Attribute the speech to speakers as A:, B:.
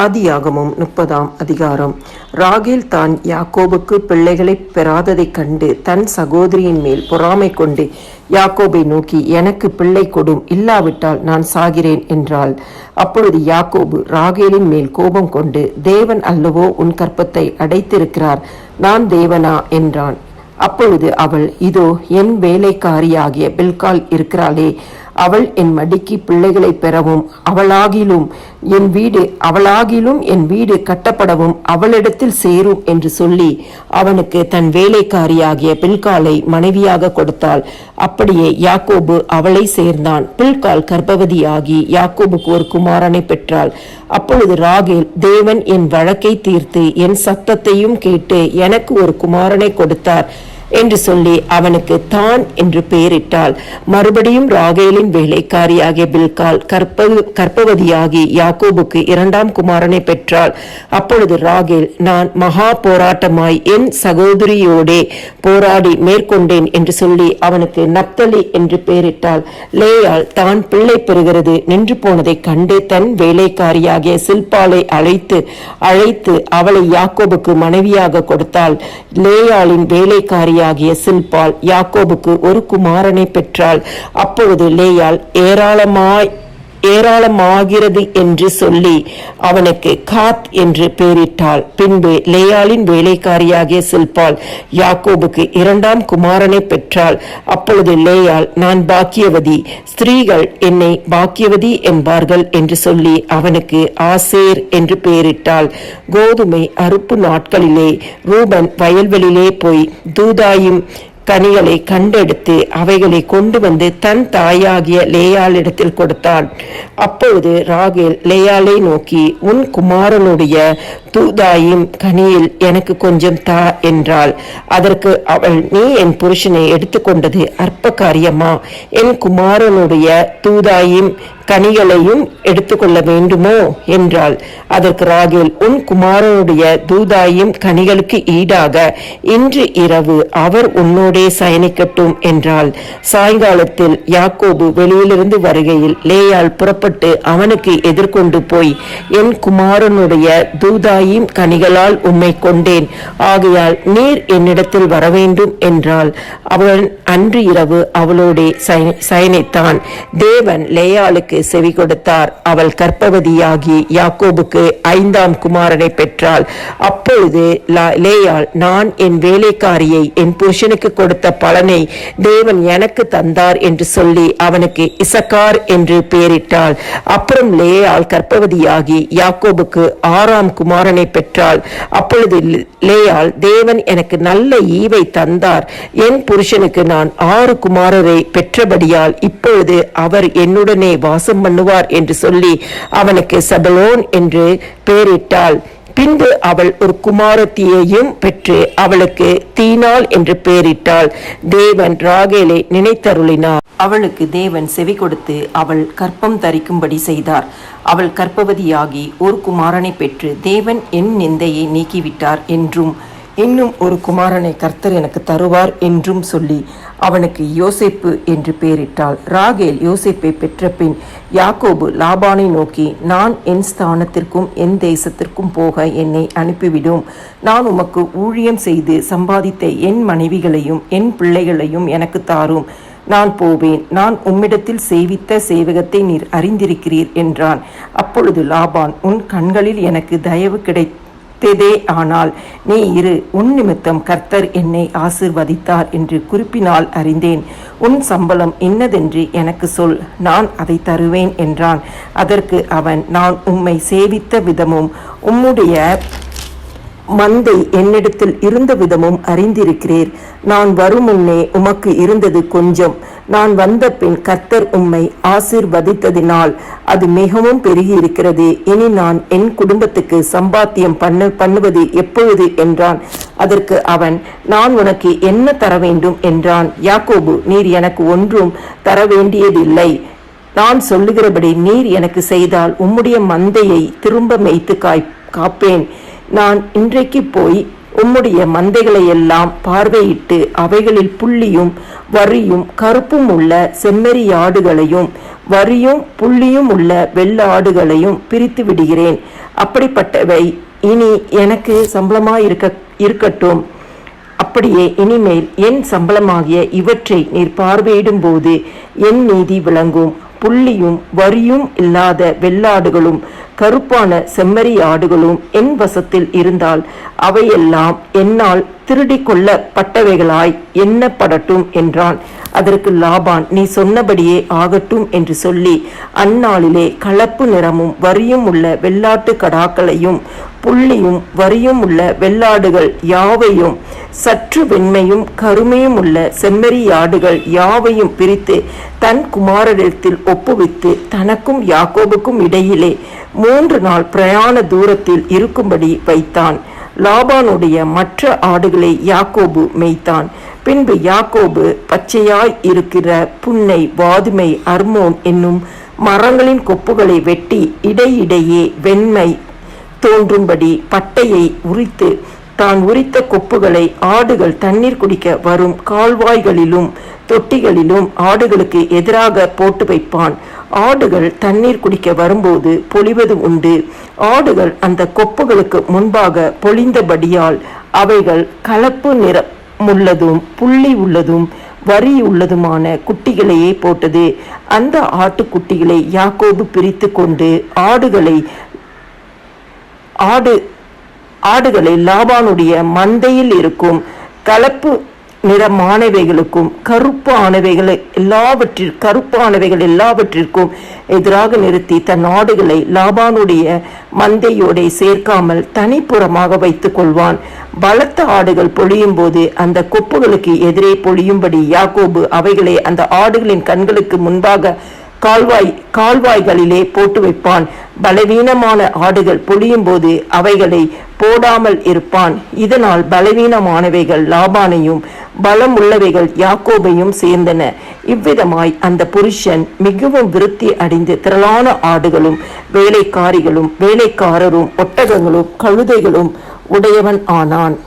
A: ஆதியாகமம் 30ஆம் அதிகாரம். ராகேல் தான் யாக்கோபுக்கு பிள்ளைகளை பெறாததைக் கண்டு தன் சகோதரியின் மேல் பொறாமை கொண்டு யாக்கோபை நோக்கி, எனக்கு பிள்ளை கொடும், இல்லாவிட்டால் நான் சாகிறேன் என்றாள். அப்பொழுது யாக்கோபு ராகேலின் மேல் கோபம் கொண்டு, தேவன் அல்லவோ உன் கற்பத்தை அடைத்திருக்கிறார், நான் தேவனா என்றான். அப்பொழுது அவள், இதோ என் வேலைக்காரியாகிய பில்காள் இருக்கிறாளே, அவள் என் மடிக்கு பிள்ளைகளை பெறவும் அவளாகிலும் என் வீடு கட்டப்படவும் அவளிடத்தில் சேரும் என்று சொல்லி அவனுக்கு தன் வேலைக்காரியாகிய பில்காளை மனைவியாக கொடுத்தாள். அப்படியே யாக்கோபு அவளை சேர்ந்தான். பில்காள் கர்ப்பவதியாகி யாக்கோபுக்கு ஒரு குமாரனை பெற்றாள். அப்பொழுது ராகேல், தேவன் என் வழக்கை தீர்த்து என் சத்தத்தையும் கேட்டு எனக்கு ஒரு குமாரனை கொடுத்தார் என்று சொல்லி அவனுக்கு தான் என்று பெயரிட்டாள். மறுபடியும் ராகேலின் வேலைக்காரியாகிய பில்காள் கர்ப்பவதியாகி யாக்கோபுக்கு 2ஆம் குமாரனை பெற்றாள். அப்பொழுது ராகேல், நான் மகா போராட்டமாய் என் சகோதரியோடே போராடி மேற்கொண்டேன் என்று சொல்லி அவனுக்கு நப்தலி என்று பெயரிட்டாள். லேயாள் தான் பிள்ளை பெறுகிறது நின்று போனதை கண்டு தன் வேலைக்காரியாகிய சில்பாளை அழைத்து அவளை யாக்கோபுக்கு மனைவியாக கொடுத்தாள். லேயாளின் வேலைக்காரி சில்பாள் யாக்கோபுக்கு ஒரு குமாரனை பெற்றாள். அப்பொழுது லேயாள் ஏராளமாகிறது என்று சொல்லி அவனுக்கு காத் என்று பெயரிட்டாள். பின்பு லேயாளின் வேலைக்காரியாகிய சில்பாள் யாக்கோபுக்கு 2ஆம் குமாரனை பெற்றாள். அப்பொழுது லேயாள், நான் பாக்கியவதி, ஸ்திரீகள் என்னை பாக்கியவதி என்பார்கள் என்று சொல்லி அவனுக்கு ஆசேர் என்று பெயரிட்டாள். கோதுமை அறுப்பு நாட்களிலே ரூபன் வயல்வெளியிலே போய் தூதாயும் கனிகளை கண்டெடுத்து அவைகளை கொண்டு வந்து தன் தாயாகிய லேயாளிடத்தில் கொடுத்தான். அப்பொழுது ராகேல் லேயாளை நோக்கி, உன் குமாரனுடைய தூதாயும் கனியில் எனக்கு கொஞ்சம் தா என்றாள். அதற்கு அவள், நீ என் புருஷனை எடுத்துக்கொண்டது அற்ப காரியமா? என் குமாரனுடைய தூதாயும் கனிகளையும் எடுத்துக்கொள்ள வேண்டுமோ என்றாள். அதற்கு ராகேல், உன் குமாரனுடைய தூதாயும் கனிகளுக்கு ஈடாக இன்று இரவு அவர் உன்னோடே சயனிக்கட்டும் என்றாள். சாயங்காலத்தில் யாக்கோபு வெளியிலிருந்து வருகையில் லேயாள் புறப்பட்டு அவனுக்கு எதிர்கொண்டு போய், என் குமாரனுடைய தூதாயும் கனிகளால் உம்மை கொண்டேன், ஆகையால் நீர் என்னிடத்தில் வரவேண்டும் என்றாள். அவன் அன்று இரவு அவளோடே சயனித்தான். தேவன் லேயாளுக்கு செவி கொடுத்தார். அவள் கர்ப்பவதியாகி யாக்கோபுக்கு 5ஆம் குமாரனை பெற்றாள். அப்பொழுது லேயாள், நான் என் வேலைக்காரியை என் புருஷனுக்கு கொடுத்த பலனை தேவன் எனக்கு தந்தார் என்று சொல்லி அவனுக்கு இசக்கார் என்று பெயரிட்டாள். அப்புறம் லேயாள் கர்ப்பவதியாகி யாக்கோபுக்கு 6ஆம் குமாரனை பெற்றாள். அப்பொழுது லேயாள், தேவன் எனக்கு நல்ல ஈவை தந்தார், என் புருஷனுக்கு நான் 6 குமாரரை பெற்றபடியால் இப்பொழுது அவர் என்னுடனே வாசம் பண்ணுவார் என்று சொல்லி அவனுக்கு செபலோன் என்று பெயரிட்டாள். பின்பு அவள் ஒரு குமாரத்தியையும் பெற்று அவளுக்கு தீனாள் என்று பெயரிட்டாள். தேவன் ராகேலை நினைத்தருளினார். அவளுக்கு தேவன் செவி கொடுத்து அவள் கற்பம் தரிக்கும்படி செய்தார். அவள் கர்ப்பவதியாகி ஒரு குமாரனை பெற்று, தேவன் என் நிந்தையை நீக்கிவிட்டார் என்றும் இன்னும் ஒரு குமாரனை கர்த்தர் எனக்கு தருவார் என்றும் சொல்லி அவனுக்கு யோசேப்பு என்று பெயரிட்டாள். ராகேல் யோசேப்பை பெற்ற பின் யாக்கோபு லாபானை நோக்கி, நான் என் ஸ்தானத்திற்கும் என் தேசத்திற்கும் போக என்னை அனுப்பிவிடும். நான் உமக்கு ஊழியம் செய்து சம்பாதித்த என் மனைவிகளையும் என் பிள்ளைகளையும் எனக்கு தாரும். நான் போவேன். நான் உம்மிடத்தில் சேவித்த சேவகத்தை நீர் அறிந்திருக்கிறீர் என்றான். அப்பொழுது லாபான், உன் கண்களில் எனக்கு தயவு கிடைத்ததே ஆனால் நீ இரு, உன் நிமித்தம் கர்த்தர் என்னை ஆசீர்வதித்தார் என்று குறிப்பினால் அறிந்தேன். உன் சம்பளம் இன்னதென்று எனக்கு சொல், நான் அதை தருவேன் என்றான். அதற்கு அவன், நான் உம்மை சேவித்த விதமும் உம்முடைய மந்தை என்னிடத்தில் இருந்த விதமும் அறிந்திருக்கிறீர். நான் வரும் முன்னே உமக்கு இருந்தது கொஞ்சம், நான் வந்த பின் கர்த்தர் உம்மை ஆசீர்வதித்ததினால் அது மிகவும் பெருகி இருக்கிறது. இனி நான் என் குடும்பத்துக்கு சம்பாத்தியம் பண்ணுவது எப்பொழுது என்றான். அதற்கு அவன், நான் உனக்கு என்ன தர வேண்டும் என்றான். யாக்கோபு, நீர் எனக்கு ஒன்றும் தர வேண்டியதில்லை. நான் சொல்லுகிறபடி நீர் எனக்கு செய்தால் உம்முடைய மந்தையை திரும்ப மேய்த்து காப்பேன். நான் இன்றைக்கு போய் உம்முடைய மந்தைகளை எல்லாம் பார்வையிட்டு அவைகளில் புள்ளியும் வரியும் கருப்பும் உள்ள செம்மறியாடுகளையும் வரியும் புள்ளியும் உள்ள வெள்ளாடுகளையும் பிரித்து விடுகிறேன். அப்படிப்பட்டவை இனி எனக்கு சம்பளமாய் இருக்கட்டும். அப்படியே இனிமேல் என் சம்பளமாகிய இவற்றை நீர் பார்வையிடும் போது என் நீதி விளங்கும். புள்ளியும் வரியும் இல்லாத வெள்ளாடுகளும் கருப்பான செம்மறி ஆடுகளும் என் வசத்தில் இருந்தால் அவையெல்லாம் என்னால் திருடி கொள்ளப்பட்டவைகளாய் எண்ணப்படட்டும் என்றான். அதற்கு லாபான், நீ சொன்னபடியே ஆகட்டும் என்று சொல்லி அந்நாளிலே கலப்பு நிறமும் வரியும் உள்ள வெள்ளாட்டு கடாக்களையும் புள்ளியும் வரியும் உள்ள வெள்ளாடுகள் யாவையும் சற்று வெண்மையும் கருமையும் உள்ள செம்மறியாடுகள் யாவையும் பிரித்து தன் குமாரரிடத்தில் ஒப்புவித்து தனக்கும் யாக்கோபுக்கும் இடையிலே 3 நாள் பிரயாண தூரத்தில் இருக்கும்படி வைத்தான். லாபானுடைய மற்ற ஆடுகளை யாக்கோபு மேய்த்தான். பின்பு யாக்கோபு பச்சையாய் இருக்கிற புன்னை, வாதுமை, அர்மோன் என்னும் மரங்களின் கொப்புகளை வெட்டி இடையிடையே வெண்மை தோன்றும்படி பட்டையை உரித்து தான் உரித்த கொப்புகளை ஆடுகள் தண்ணீர் குடிக்க வரும் கால்வாய்களிலும் தொட்டிகளிலும் ஆடுகளுக்கு எதிராக போட்டு வைப்பான். ஆடுகள் தண்ணீர் குடிக்க வரும்போது பொழிவது உண்டு. ஆடுகள் அந்த கொப்புகளுக்கு முன்பாக பொழிந்தபடியால் அவைகள் கலப்பு நிறமுள்ளதும் புள்ளி உள்ளதும் வரி உள்ளதுமான குட்டிகளையே போட்டது. அந்த ஆட்டுக்குட்டிகளை யாக்கோபு பிரித்து கொண்டு ஆடுகளை லாபானுடைய மந்தையில் இருக்கும் கலப்பு நிறமானவைகளுக்கும் கருப்பானவைகள் எல்லாவற்றிற்கும் எதிராக நிறுத்தி தன் ஆடுகளை லாபானுடைய மந்தையோட சேர்க்காமல் தனிப்புறமாக வைத்துக் கொள்வான். பலத்த ஆடுகள் பொழியும் போது அந்த கொப்புகளுக்கு எதிரே பொழியும்படி யாக்கோபு அவைகளை அந்த ஆடுகளின் கண்களுக்கு முன்பாக கால்வாய்களிலே போட்டு வைப்பான். பலவீனமான ஆடுகள் பொழியும் போது அவைகளை போடாமல் இருப்பான். இதனால் பலவீனமானவைகள் லாபானையும் பலம் உள்ளவைகள் யாக்கோபையும் சேர்ந்தன. இவ்விதமாய் அந்த புருஷன் மிகவும் விருத்தி அடைந்து திரளான ஆடுகளும் வேலைக்காரிகளும் வேலைக்காரரும் ஒட்டகங்களும் கழுதைகளும் உடையவன் ஆனான்.